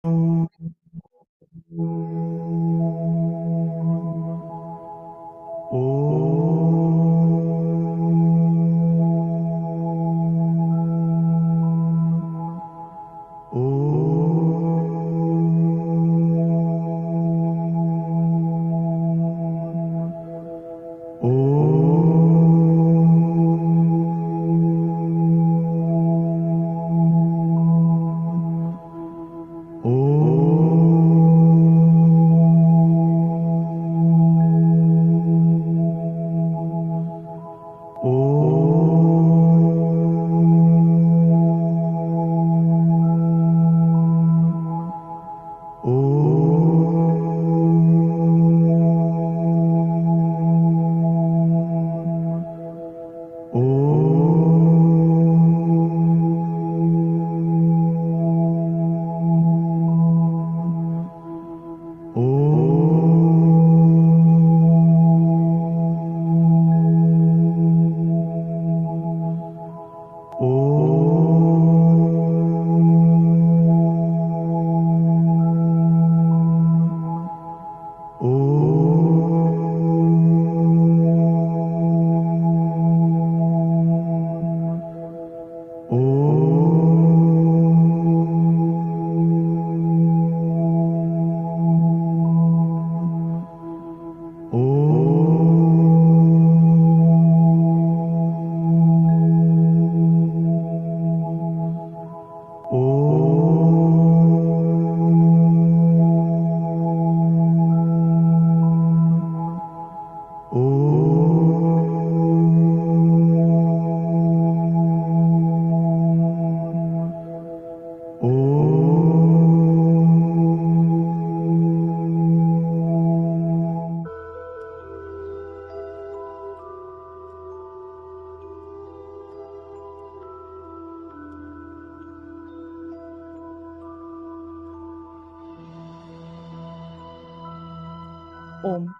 ओम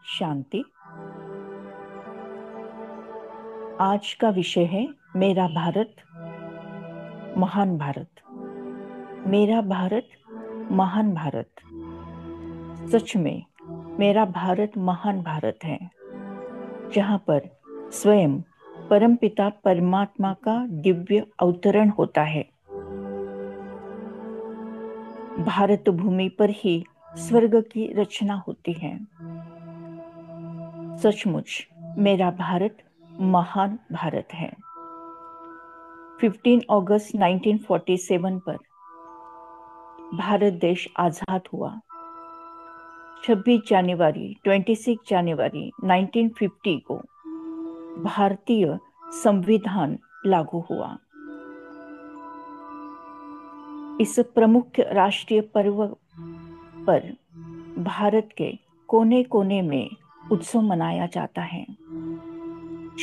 शांति। आज का विषय है मेरा भारत महान भारत। मेरा भारत महान भारत। सच में मेरा भारत महान भारत है, जहाँ पर स्वयं परमपिता परमात्मा का दिव्य अवतरण होता है। भारत भूमि पर ही स्वर्ग की रचना होती है। सचमुच मेरा भारत महान भारत है। 15 अगस्त 1947 पर भारत देश आजाद हुआ। 26 जनवरी 1950 को भारतीय संविधान लागू हुआ। इस प्रमुख राष्ट्रीय पर्व पर भारत के कोने कोने में उत्सव मनाया जाता है।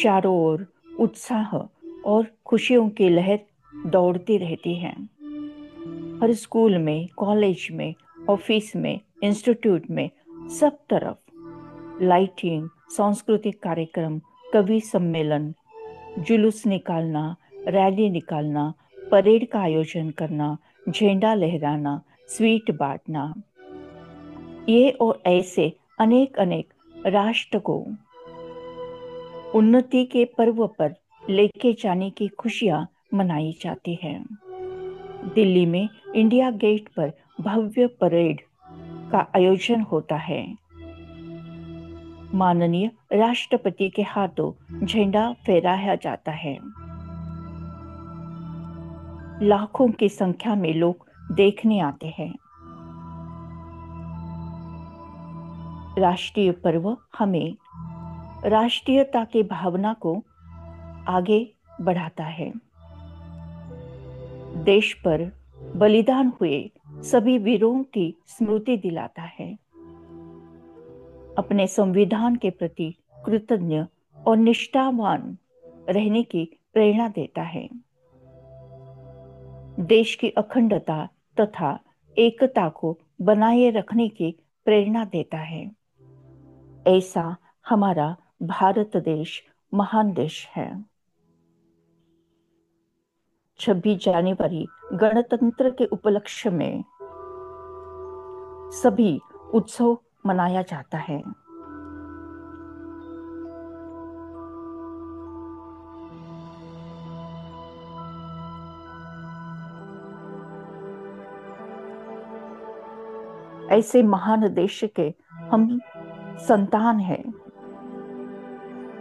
चारों ओर उत्साह और खुशियों की लहर दौड़ती रहती है। हर स्कूल में, कॉलेज में, ऑफिस में, इंस्टीट्यूट में, सब तरफ लाइटिंग, सांस्कृतिक कार्यक्रम, कवि सम्मेलन, जुलूस निकालना, रैली निकालना, परेड का आयोजन करना, झंडा लहराना, स्वीट बांटना, ये और ऐसे अनेक अनेक राष्ट्र को उन्नति के पर्व पर लेके जाने की खुशियां मनाई जाती हैं। दिल्ली में इंडिया गेट पर भव्य परेड का आयोजन होता है। माननीय राष्ट्रपति के हाथों झंडा फहराया जाता है। लाखों की संख्या में लोग देखने आते हैं। राष्ट्रीय पर्व हमें राष्ट्रीयता की भावना को आगे बढ़ाता है। देश पर बलिदान हुए सभी वीरों की स्मृति दिलाता है। अपने संविधान के प्रति कृतज्ञ और निष्ठावान रहने की प्रेरणा देता है। देश की अखंडता तथा एकता को बनाए रखने की प्रेरणा देता है। ऐसा हमारा भारत देश महान देश है। 26 जनवरी गणतंत्र के उपलक्ष्य में सभी उत्सव मनाया जाता है। ऐसे महान देश के हम संतान हैं।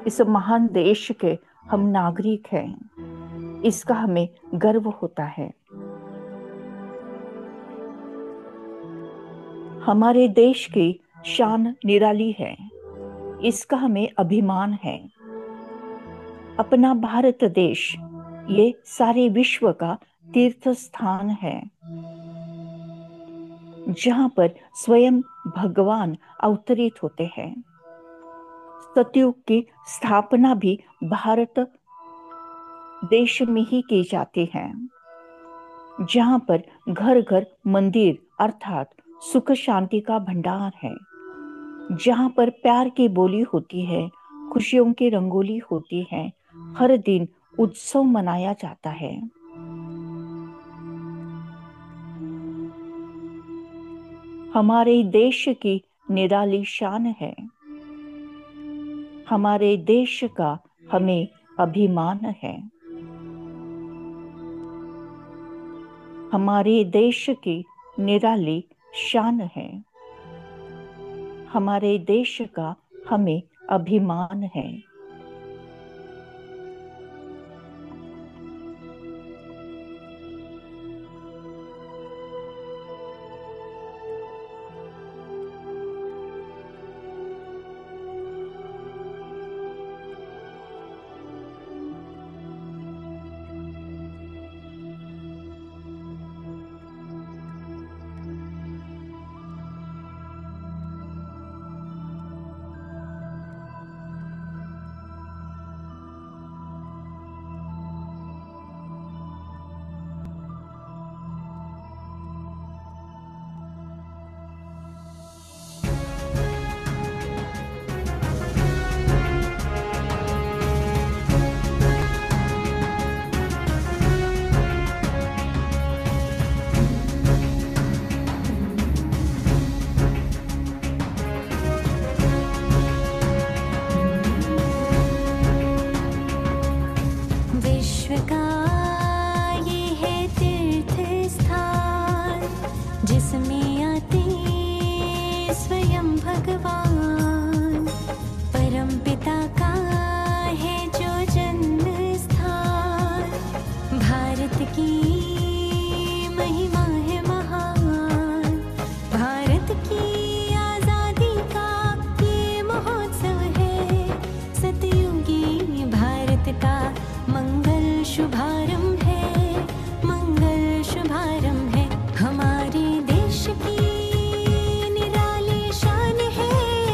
इस महान देश के हम नागरिक हैं। इसका हमें गर्व होता है। हमारे देश की शान निराली है। इसका हमें अभिमान है। अपना भारत देश ये सारे विश्व का तीर्थ स्थान है, जहां पर स्वयं भगवान अवतरित होते हैं। सतयुग की स्थापना भी भारत देश में ही की जाती है, जहां पर घर घर मंदिर अर्थात सुख शांति का भंडार है, जहां पर प्यार की बोली होती है, खुशियों की रंगोली होती है, हर दिन उत्सव मनाया जाता है। हमारे देश की निराली शान है। हमारे देश का हमें अभिमान है। हमारे देश की निराली शान है। हमारे देश का हमें अभिमान है। हमारे देश की निराली शान है।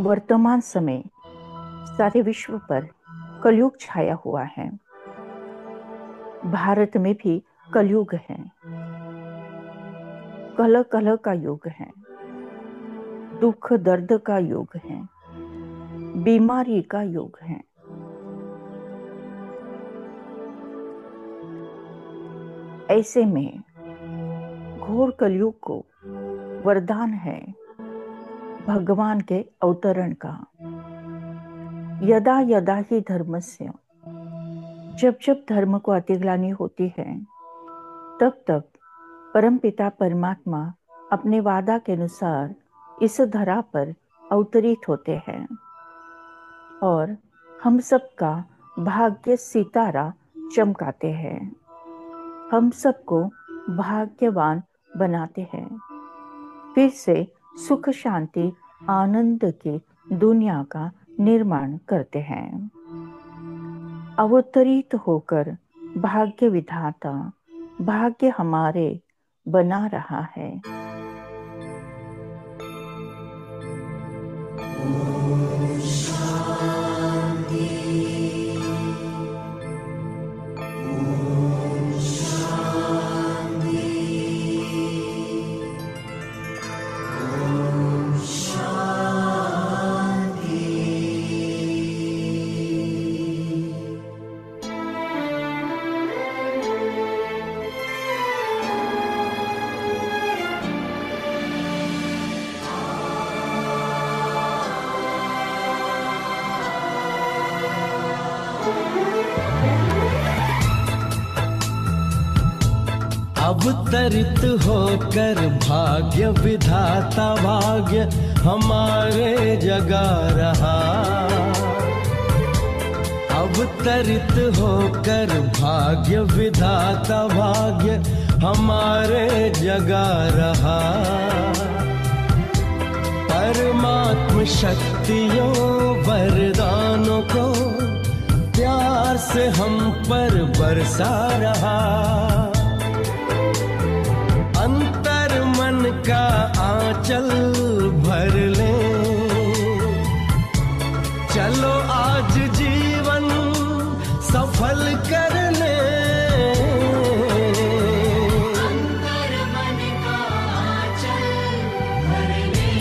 वर्तमान समय सारे विश्व पर कलयुग छाया हुआ है। भारत में भी कलयुग है, कलह कलह का युग है, दुख दर्द का युग है, बीमारी का युग है। ऐसे में घोर कलयुग को वरदान है भगवान के अवतरण का। यदा यदा ही धर्मस्य, जब जब धर्म को अतिग्लानि होती है, तब तब परमपिता परमात्मा अपने वादा के अनुसार इस धरा पर अवतरित होते हैं और हम सबका भाग्य सितारा चमकाते हैं, हम सबको भाग्यवान बनाते हैं, फिर से सुख शांति आनंद की दुनिया का निर्माण करते हैं। अवतरित होकर भाग्य विधाता भाग्य हमारे बना रहा है। अवतरित होकर भाग्य विधाता भाग्य हमारे जगा रहा। अवतरित होकर भाग्य विधाता भाग्य हमारे जगा रहा। परमात्म शक्तियों वरदानों को प्यार से हम पर बरसा रहा। अंतर मन का आंचल भर ले, चलो आज जीवन सफल कर ले। अंतर मन का आंचल भर ले।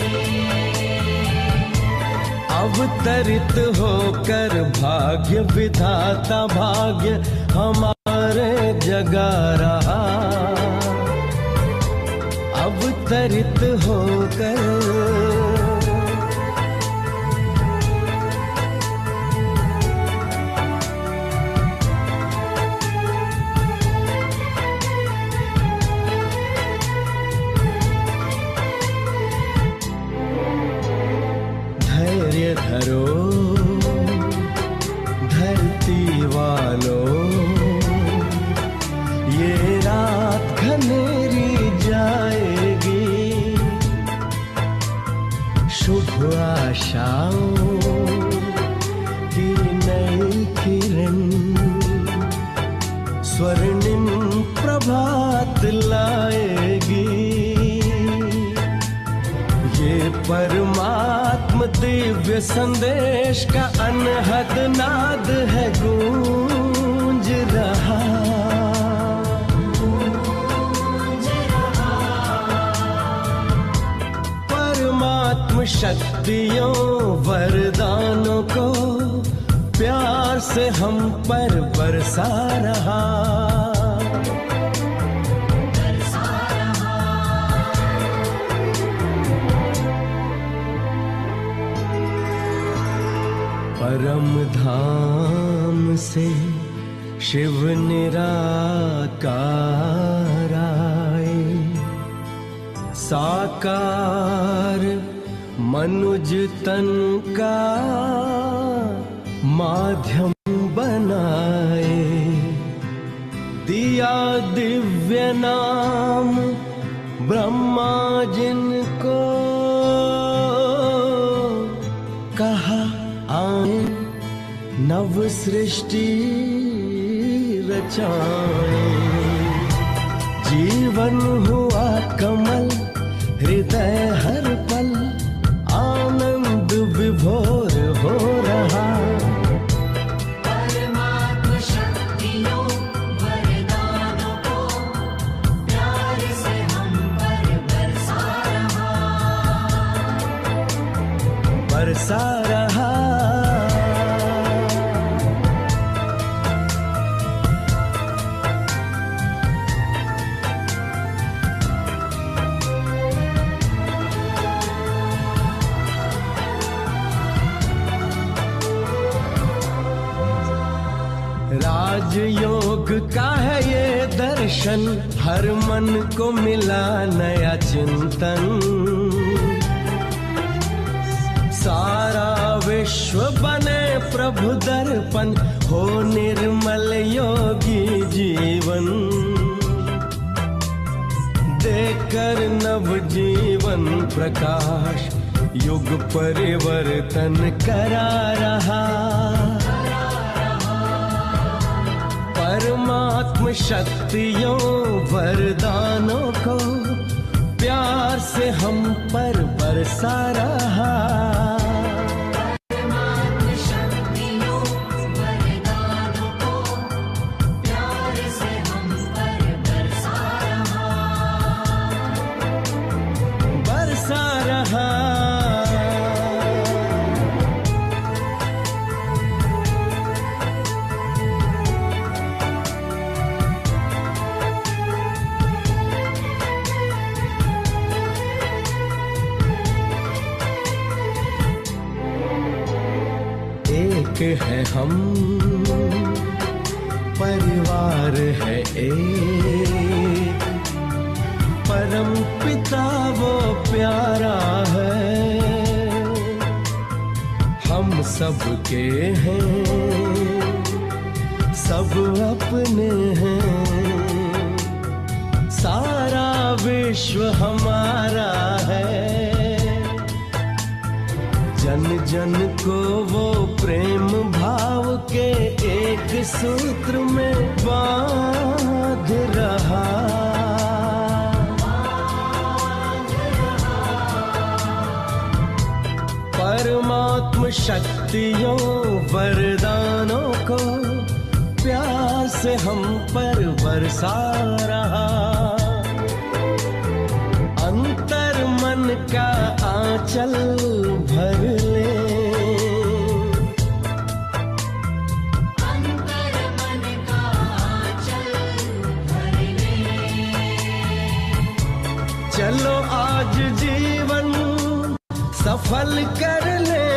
अवतरित होकर भाग्य विधाता भाग्य हमारे जगा रहा। अवतरित होकर धैर्य धरो धरती वालों, ये रात घनेरी जाएगी। शुभ आशाओं की नई किरण स्वर्णिम प्रभात लाएगी। ये परमात्म दिव्य संदेश का अनहद नाद है गूंज रहा। परमात्म शक्तियों वरदानों को प्यार से हम पर बरसा रहा। परम धाम से शिव निराकार आए, साकार मनुज तन का माध्यम बनाए। दिया दिव्य नाम ब्रह्मा जिनको, कहा आए नव सृष्टि रचाए। जीवन हुआ कमल हृदय हर पल आनंद विभोर बरसा रहा। राजयोग का है ये दर्शन, हर मन को मिला नया चिंतन। सारा विश्व बने प्रभु दर्पण, हो निर्मल योगी जीवन। देकर नव जीवन प्रकाश, युग परिवर्तन करा रहा। परमात्म शक्तियों वरदानों को प्यार से हम पर बरसा रहा। परमात्म शक्तियों वरदानों को प्यार से हम पर बरसा रहा। बरसा रहा। एक है हम, परिवार है एक, परम पिता वो प्यारा है। हम सबके हैं, सब अपने हैं, सारा विश्व हमारा है। जन जन को वो प्रेम भाव के एक सूत्र में बांध रहा। परमात्म शक्तियों वरदानों को प्यार से हम पर बरसा रहा। अंतर मन का आंचल भर ले, अंतर मन का आंचल भर ले। चलो आज जीवन सफल कर ले।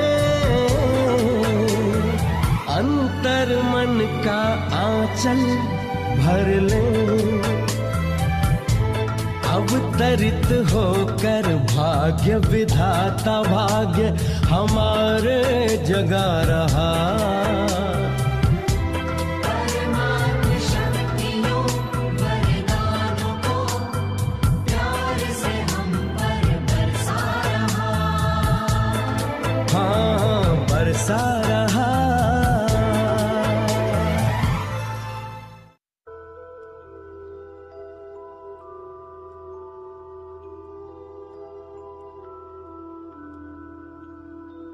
अंतर मन का आंचल भर ले। अवतरित होकर भाग्य विधाता भाग्य हमारे जगा रहा। परमात्म शक्तियों वरदानों को प्यार से हम पर बरसा रहा। हाँ, बरसा रहा।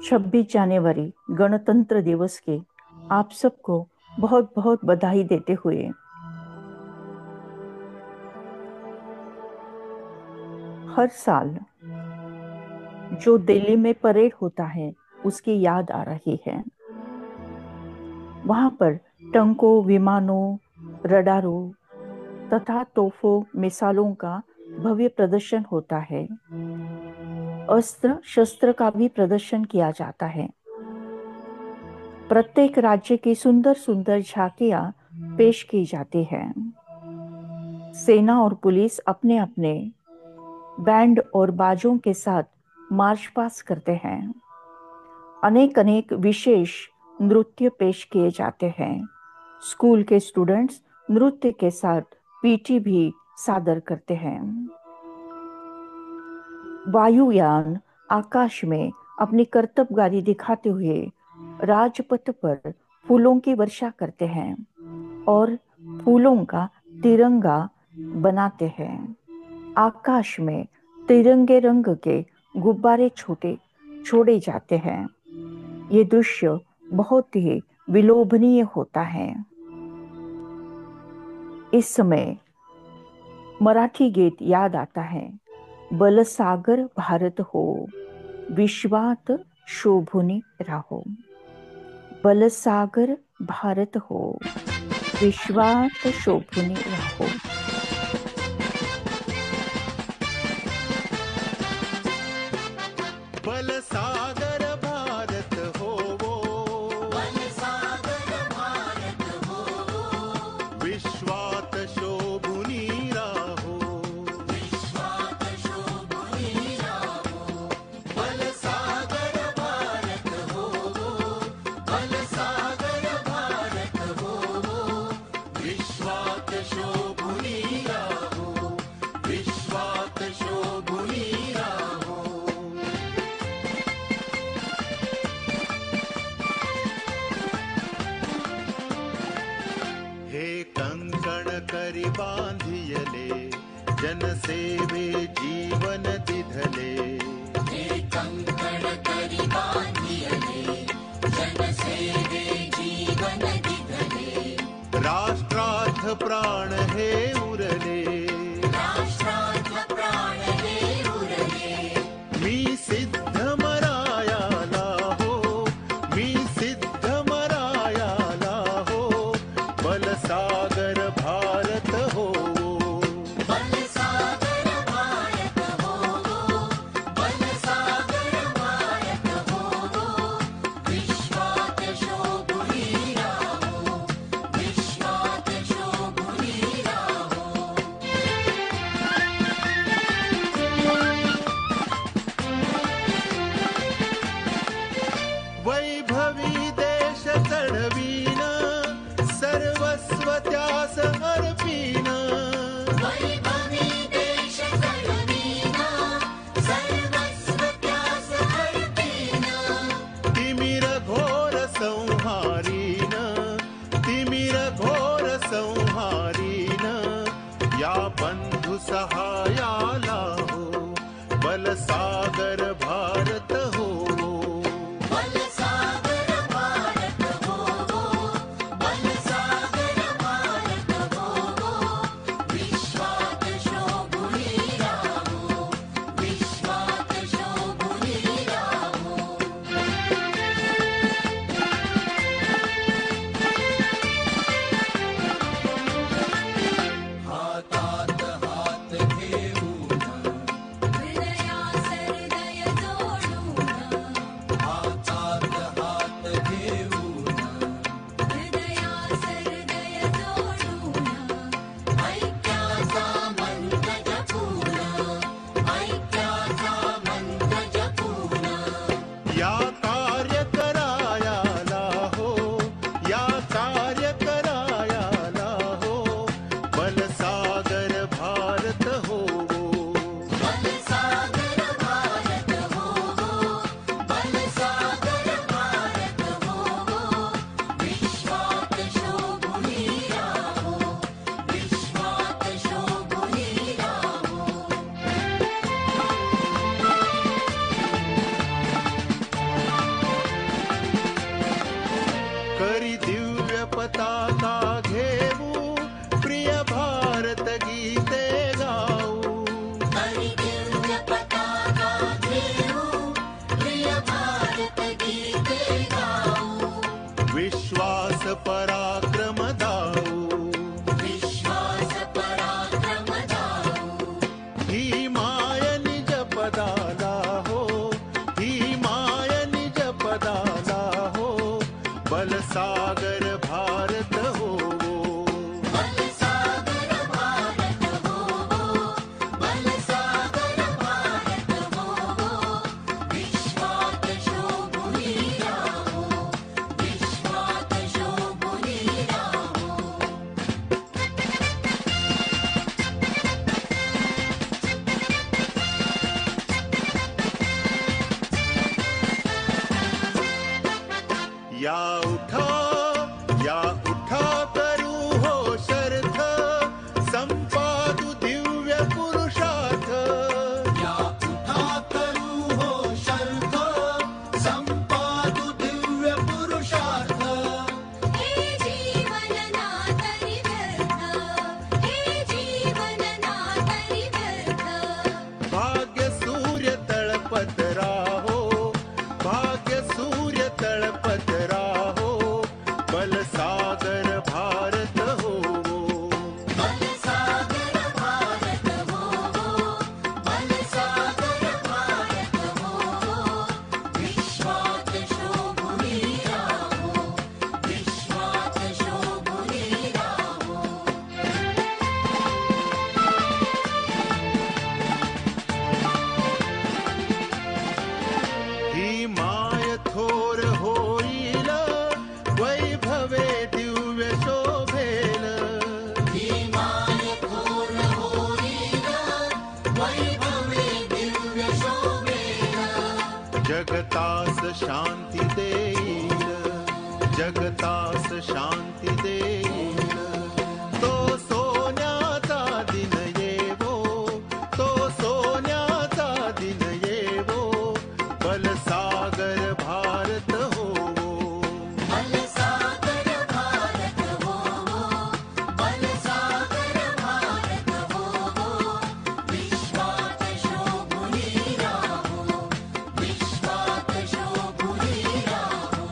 छब्बीस जनवरी गणतंत्र दिवस के आप सबको बहुत बहुत बधाई देते हुए हर साल जो दिल्ली में परेड होता है उसकी याद आ रही है। वहां पर टंकों, विमानों, रडारों तथा तोपों, मिसाइलों का भव्य प्रदर्शन होता है। अस्त्र शस्त्र का भी प्रदर्शन किया जाता है। प्रत्येक राज्य की सुंदर सुंदर झांकियां पेश की जाती हैं। सेना और पुलिस अपने अपने बैंड और बाजों के साथ मार्च पास करते हैं। अनेक अनेक विशेष नृत्य पेश किए जाते हैं। स्कूल के स्टूडेंट्स नृत्य के साथ पीटी भी सादर करते हैं। वायुयान आकाश में अपनी कर्तव्यगारी दिखाते हुए राजपथ पर फूलों की वर्षा करते हैं और फूलों का तिरंगा बनाते हैं। आकाश में तिरंगे रंग के गुब्बारे छोड़े जाते हैं। ये दृश्य बहुत ही विलोभनीय होता है। इस समय मराठी गीत याद आता है। बलसागर भारत हो, विश्वात शोभुनी राहो। बलसागर भारत हो, विश्वात शोभुनी राहो। बलसागर भारत होवो, बलसागर भारत होवो, विश्वात शोभुनी राहो। विश्वात शोभुनी राहो। बलसागर भारत होवो, बलसागर भारत होवो, विश्वात शोभुनी राहो, विश्वात शोभुनी राहो। हे कंकण करी बांधियले, जन सेवे जीवन दिधले। हे कंकण करी बांधियले, जन सेवे जीवन दिधले। राष्ट्रार्थ प्राण हे उरले, राष्ट्रार्थ प्राण हे उरले। मी सिद्ध मरायाला हो, मी सिद्ध मरायाला हो। बलसागर भारत हो, बलसागर भारत होवो, बलसागर भारत होवो, विश्वात शोभुनी राहो, विश्वात शोभुनी राहो। वैभवी देश चढवीन, सर्वस्व त्यास अर्पीन। वैभवी देश चढवीना, सर्वस्व त्यास अर्पीन। तिमिर घोर संहारीन, तिमिर घोर संहारीन। या बंधु सहायाला हो, बलसागर भारत हो। बलसागर भारत होवो, बलसागर भारत होवो, विश्वात शोभुनी राहो, विश्वात शोभुनी राहो। हातात हात घेऊन, हृदयास हृदय जोडून, हातात हात घेऊन, हृदयास हृदय जोडून, ऐक्याचा मंत्र जपून, ऐक्याचा मंत्र जपून। या कार्य करायाला हो, या कार्य करायाला हो। बलसागर भारत हो, बलसागर भारत होवो, बलसागर भारत होवो, विश्वात शोभुनी राहो, विश्वात शोभुनी राहो। करी दिव्य पताका घेऊ, प्रिय भारत गीते गाऊ। हरि दिव्य पताका घेऊ, प्रिय भारत गीते गाऊ। विश्वास पराक्रम दाऊ, विश्वास पराक्रम दाऊ। ही माय निज पदाला हो, ही माय निज पदाला हो। बलसागर भारत हो, बलसागर भारत होवो, बलसागर भारत होवो, विश्वात शोभुनी राहो, विश्वात शोभुनी राहो। या उठा जगतास शांती देईल, जगतास शांती देईल. तो सोन्याचा दिन येवो, तो सोन्याचा दिन येवो, बलसागर भारत होवो. बलसागर भारत होवो, बलसागर भारत होवो, विश्वात शोभुनी राहो, विश्वात शोभुनी राहो,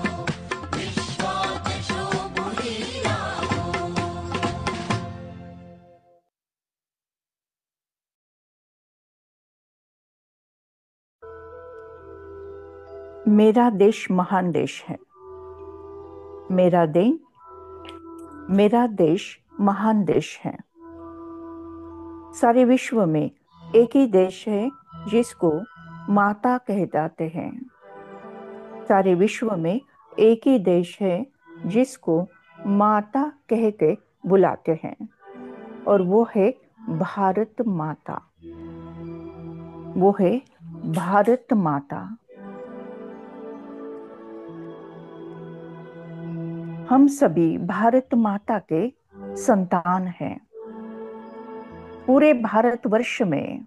विश्वात शोभुनी राहो. मेरा देश महान देश है. मेरा देश महान देश है. सारे विश्व में एक ही देश है जिसको माता कह जाते हैं. सारे विश्व में एक ही देश है जिसको माता कह के बुलाते हैं, और वो है भारत माता. वो है भारत माता. हम सभी भारत माता के संतान हैं. पूरे भारतवर्ष में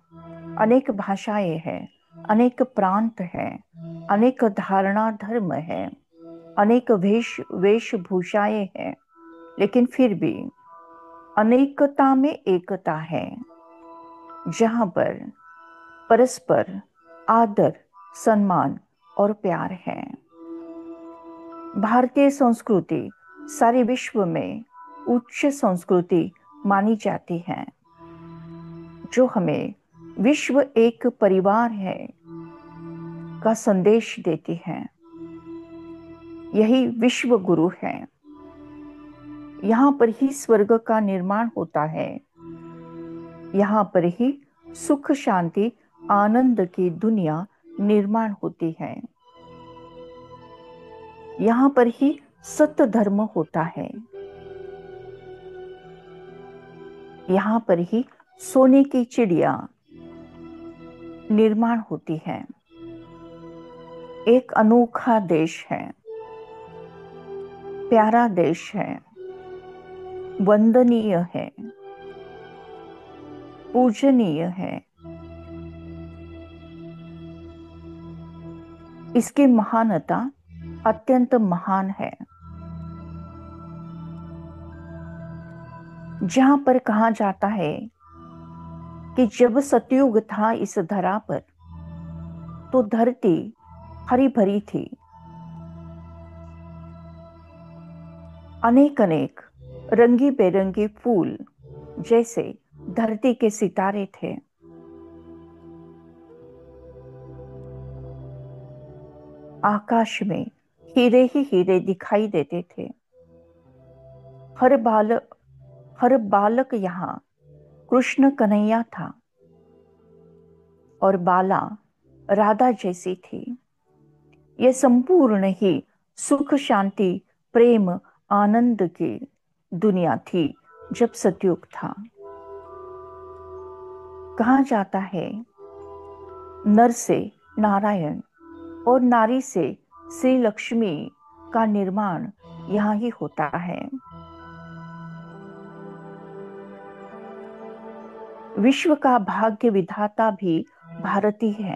अनेक भाषाएं हैं, अनेक प्रांत हैं, अनेक धारणा धर्म हैं, अनेक वेशभूषाएं हैं, लेकिन फिर भी अनेकता में एकता है, जहां पर परस्पर आदर, सम्मान और प्यार है. भारतीय संस्कृति सारे विश्व में उच्च संस्कृति मानी जाती है, जो हमें विश्व एक परिवार है का संदेश देती है. यही विश्व गुरु है. यहाँ पर ही स्वर्ग का निर्माण होता है. यहाँ पर ही सुख शांति आनंद की दुनिया निर्माण होती है. यहाँ पर ही सत्य धर्म होता है. यहाँ पर ही सोने की चिड़िया निर्माण होती है. एक अनोखा देश है, प्यारा देश है, वंदनीय है, पूजनीय है. इसकी महानता अत्यंत महान है. जहां पर कहा जाता है कि जब सतयुग था इस धरा पर, तो धरती हरी भरी थी. अनेक अनेक रंगी बेरंगी फूल जैसे धरती के सितारे थे. आकाश में हीरे ही हीरे दिखाई देते थे. हर बालक यहाँ कृष्ण कन्हैया था, और बाला राधा जैसी थी. यह संपूर्ण ही सुख शांति प्रेम आनंद की दुनिया थी जब सतयुग था. कहा जाता है नर से नारायण और नारी से श्री लक्ष्मी का निर्माण यहाँ ही होता है. विश्व का भाग्य विधाता भी भारत ही है.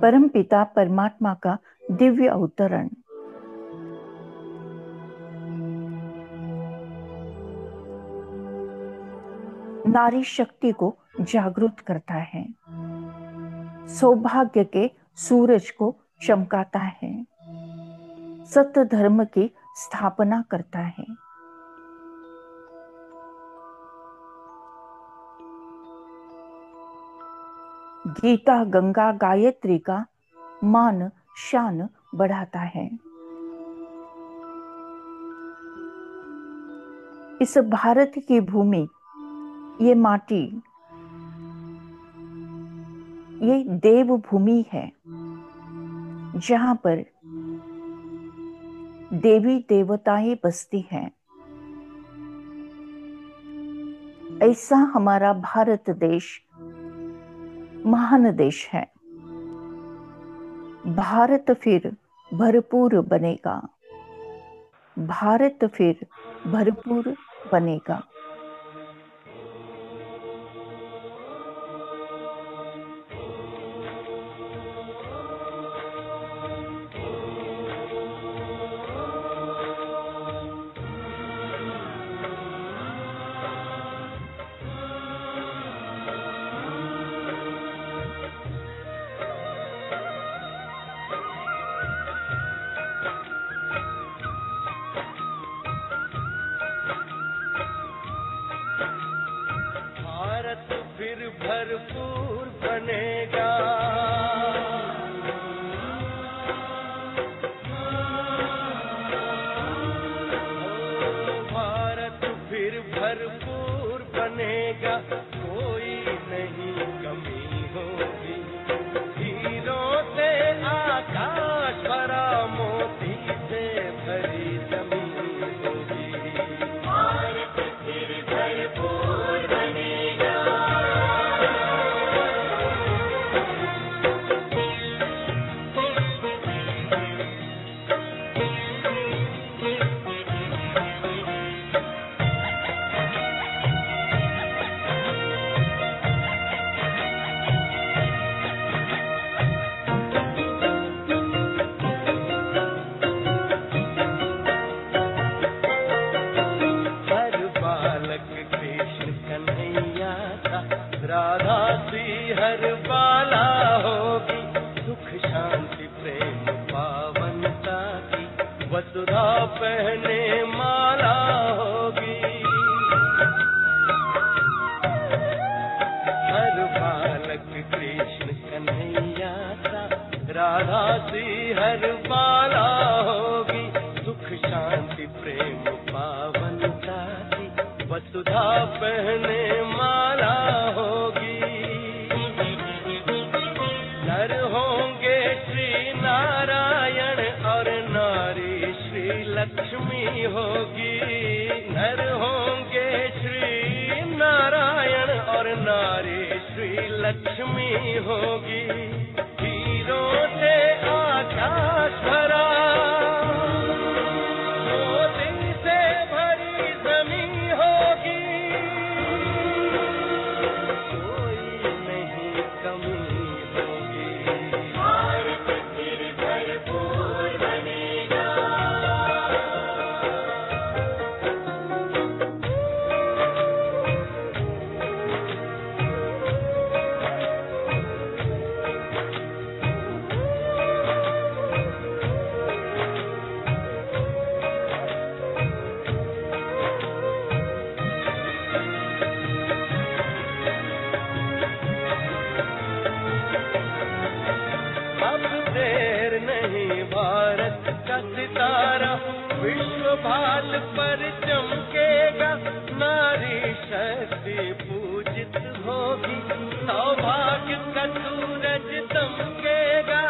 परमपिता परमात्मा का दिव्य अवतरण. नारी शक्ति को जागृत करता है, सौभाग्य के सूरज को चमकाता है, सत्य धर्म की स्थापना करता है. गीता गंगा गायत्री का मान शान बढ़ाता है. इस भारत की भूमि, ये माटी, ये देव भूमि है, जहां पर देवी देवताएं बसती हैं. ऐसा हमारा भारत देश महान देश है। भारत फिर भरपूर बनेगा, भारत फिर भरपूर बनेगा। भारत फिर भरपूर बनेगा, भारत फिर भरपूर बनेगा, कोई नहीं कमी होगी। हीरों से आकाश भरा, मोती से भरी जमीन होगी। भारत फिर भरपूर बनेगा। हर बालक कृष्ण कन्हैया का, राधा सी हर बाला होगी। सुख शांति प्रेम पावनता की, वसुधा पहने माला होगी। हर बालक कृष्ण कन्हैया का, राधा सी हर बाला होगी। सुख शांति प्रेम पावनता की, वसुधा पहने माला होगी। नर होंगे श्री नारायण और नारी श्री लक्ष्मी होगी। नर होंगे श्री नारायण और नारी श्री लक्ष्मी होगी। हीरों से आकाश भरा, मोती से भरी जमीन होगी। कोई नहीं कमी होगी। भारत फिर भरपूर बनेगा। अब देर नहीं, भारत का सितारा विश्व भाल पर चमकेगा। नारी शक्ति पूजित होगी, सौभाग्य का सूरज दमकेगा।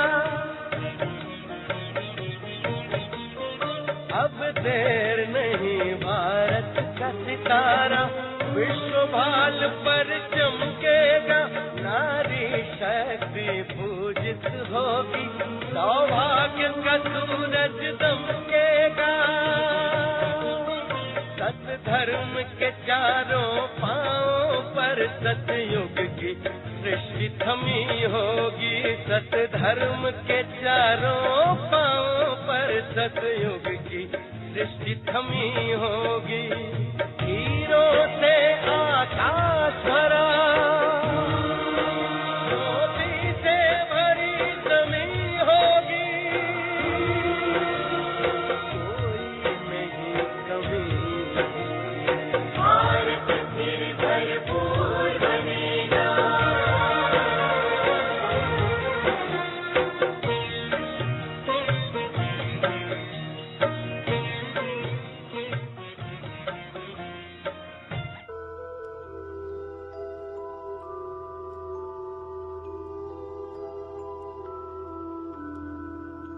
अब देर नहीं, भारत का सितारा विश्व भाल पर चमकेगा। नारी शक्ति पूजित होगी, सौभाग्य का सूरज दमकेगा। सत धर्म के चारों पांव पर सतयुग की सृष्टि थमी होगी। सत धर्म के चारों पांव पर सतयुग की सृष्टि थमी होगी। हीरों से आकाश भरा, मोती से भरी जमीन होगी। कोई नहीं कमी होगी। भारत फिर भरपूर बनेगा।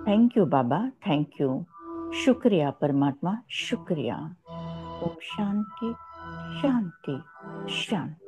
Thank you Baba, thank you. शुक्रिया परमात्मा, शुक्रिया। ओम शांति शांति। शांति।